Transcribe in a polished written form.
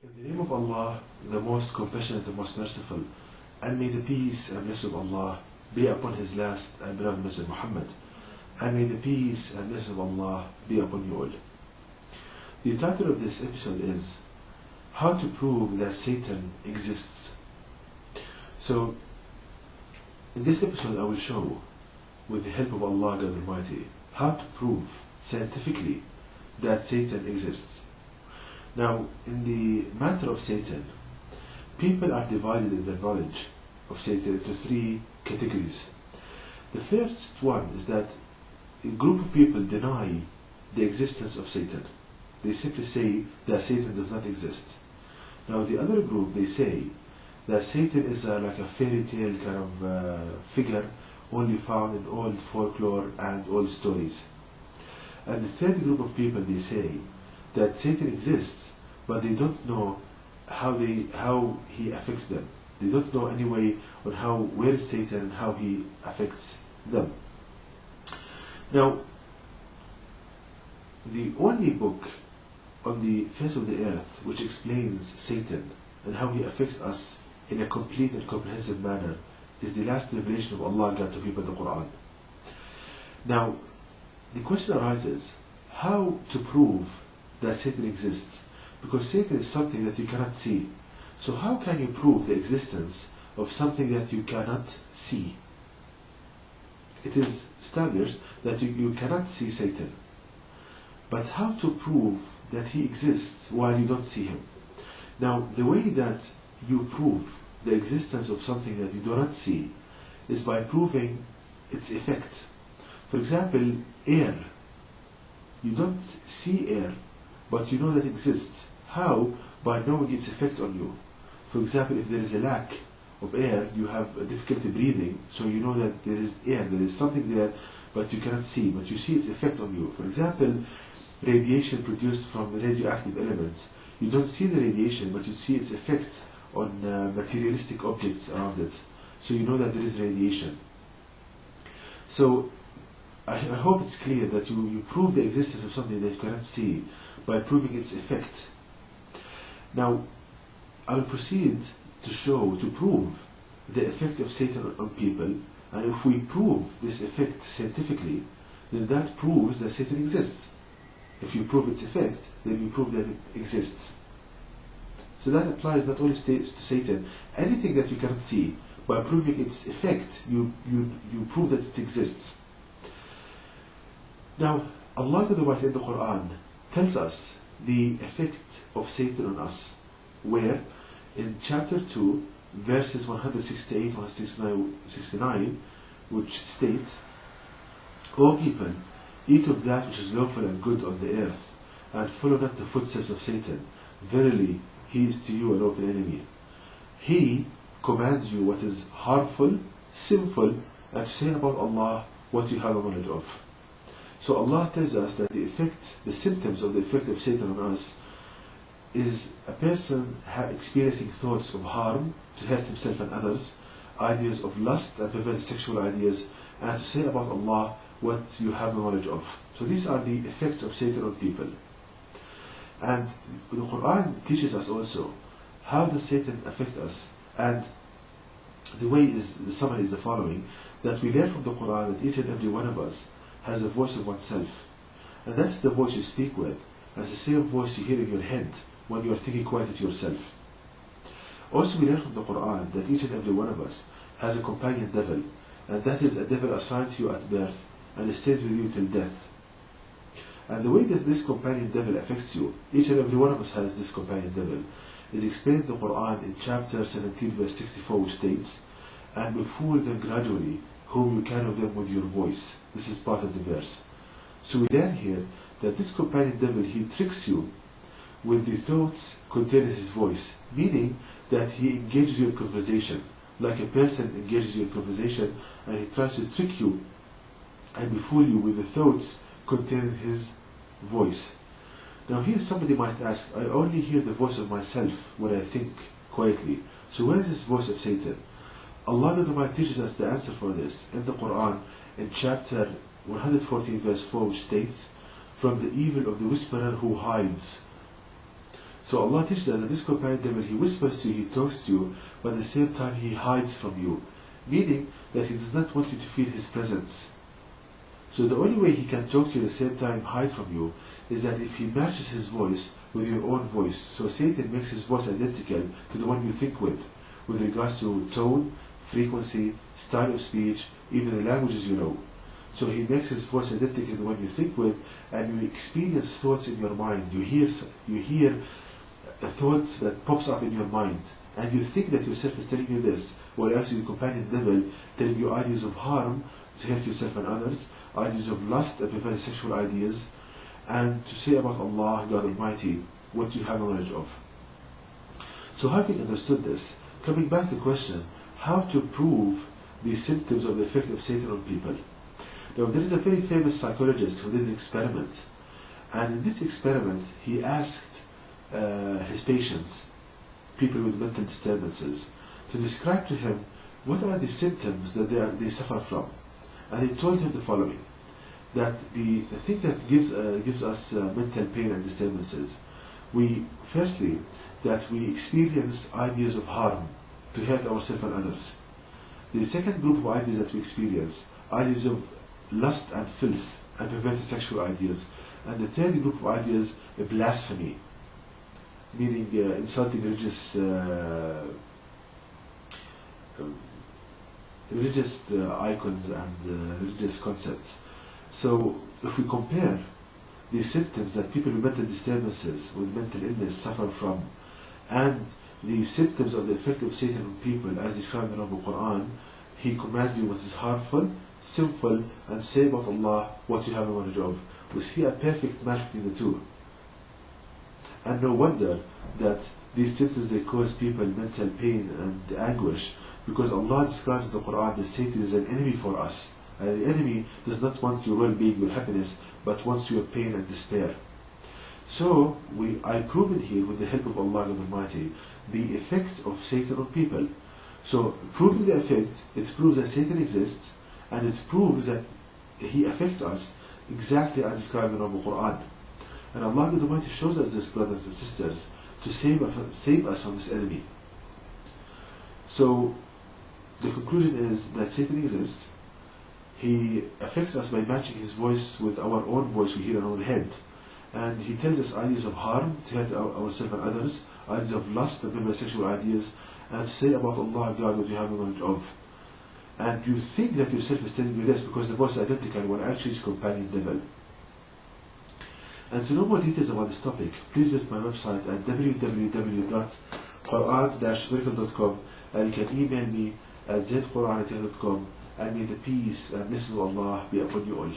In the name of Allah, the most compassionate, the most merciful, and may the peace and blessing of Allah be upon His last and beloved Messenger Muhammad, and may the peace and blessing of Allah be upon you all. The title of this episode is How to Prove that Satan Exists. So, in this episode I will show, with the help of Allah God Almighty, how to prove scientifically that Satan exists. Now, in the matter of Satan, people are divided in their knowledge of Satan into three categories. The first one is that a group of people deny the existence of Satan. They simply say that Satan does not exist. Now, the other group, they say that Satan is like a fairy tale kind of figure only found in old folklore and old stories. And the third group of people, they say that Satan exists, but they don't know how he affects them. They don't know any way on where is Satan and how he affects them. Now, the only book on the face of the earth which explains Satan and how he affects us in a complete and comprehensive manner is the last revelation of Allah God to people, the Quran. Now, the question arises, how to prove that Satan exists? Because Satan is something that you cannot see. So how can you prove the existence of something that you cannot see? It is established that you cannot see Satan. But how to prove that he exists while you don't see him? Now, the way that you prove the existence of something that you do not see is by proving its effect. For example, air. You don't see air, but you know that it exists. How? By knowing its effect on you. For example, if there is a lack of air, you have a difficulty breathing, so you know that there is air, there is something there, but you cannot see, but you see its effect on you. For example, radiation produced from the radioactive elements. You don't see the radiation, but you see its effects on materialistic objects around it. So you know that there is radiation. So I hope it's clear that you prove the existence of something that you cannot see by proving its effect. Now, I will proceed to prove the effect of Satan on people, and if we prove this effect scientifically, then that proves that Satan exists. If you prove its effect, then you prove that it exists. So that applies not only to Satan, anything that you cannot see, by proving its effect, you prove that it exists. Now, Allah in the Quran tells us the effect of Satan on us, where in chapter 2, verses 168 169, which state, O people, eat of that which is lawful and good on the earth, and follow not the footsteps of Satan. Verily, he is to you a lawful enemy. He commands you what is harmful, sinful, and to say about Allah what you have no knowledge of. So Allah tells us that the symptoms of the effect of Satan on us is a person experiencing thoughts of harm to hurt himself and others, ideas of lust and perverted sexual ideas, and to say about Allah what you have no knowledge of. So these are the effects of Satan on people. And the Quran teaches us also how does Satan affect us, and the summary is the following, that we learn from the Quran that each and every one of us has a voice of oneself, and that's the voice you speak with, and the same voice you hear in your head when you are thinking quietly to yourself. Also, we learn from the Quran that each and every one of us has a companion devil, and that is a devil assigned to you at birth and stays with you till death. And the way that this companion devil affects you, each and every one of us has this companion devil, is explained in the Quran in chapter 17 verse 64, which states, and will fool them gradually, whom you can of them with your voice. This is part of the verse. So we learn here that this companion devil, he tricks you with the thoughts contained in his voice, meaning that he engages you in conversation, like a person engages you in conversation, and he tries to trick you and befool you with the thoughts contained in his voice. Now here somebody might ask, I only hear the voice of myself when I think quietly. So where is this voice of Satan? Allah teaches us the answer for this in the Quran in chapter 114 verse 4, which states, from the evil of the whisperer who hides. So Allah teaches us that this companion devil, he whispers to you, he talks to you, but at the same time he hides from you. Meaning that he does not want you to feel his presence. So the only way he can talk to you at the same time hide from you is that if he matches his voice with your own voice. So Satan makes his voice identical to the one you think with regards to tone, frequency, style of speech, even the languages you know. So he makes his voice identical to the one you think with, and you experience thoughts in your mind. You hear a thought that pops up in your mind, and you think that yourself is telling you this, while actually your companion devil telling you ideas of harm to hurt yourself and others, ideas of lust and perverted sexual ideas, and to say about Allah, God Almighty, what you have knowledge of. So having understood this, coming back to the question, how to prove the symptoms of the effect of Satan on people. Now there is a very famous psychologist who did an experiment, and in this experiment he asked his patients, people with mental disturbances, to describe to him what are the symptoms that they suffer from. And he told him the following, that the thing that gives us mental pain and disturbances, firstly, that we experience ideas of harm to hurt ourselves and others. The second group of ideas that we experience, ideas of lust and filth and perverted sexual ideas. And the third group of ideas, blasphemy, meaning insulting religious icons and religious concepts. So if we compare the symptoms that people with mental disturbances, with mental illness suffer from, and the symptoms of the effect of Satan on people as described in the Quran, he commands you what is harmful, sinful, and say about Allah what you have knowledge of. We see a perfect match between the two. And no wonder that these symptoms, they cause people mental pain and anguish, because Allah describes in the Quran that Satan is an enemy for us. And an enemy does not want your well-being, your happiness, but wants your pain and despair. So I prove it here with the help of Allah God Almighty, the effect of Satan on people. So proving the effect, it proves that Satan exists, and it proves that he affects us exactly as described in the Quran. And Allah God Almighty shows us this, brothers and sisters, to save us from this enemy. So the conclusion is that Satan exists. He affects us by matching his voice with our own voice we hear in our own head. And he tells us ideas of harm to hurt ourselves and others, ideas of lust and perverted sexual ideas, and to say about Allah, God, what you have knowledge of. And you think that yourself is telling you this because the voice is identical, when actually it's companion devil. And to know more details about this topic, please visit my website at www.quran-miracle.com, and you can email me at zquran@yahoo.com, and may the peace and blessings of Allah be upon you all.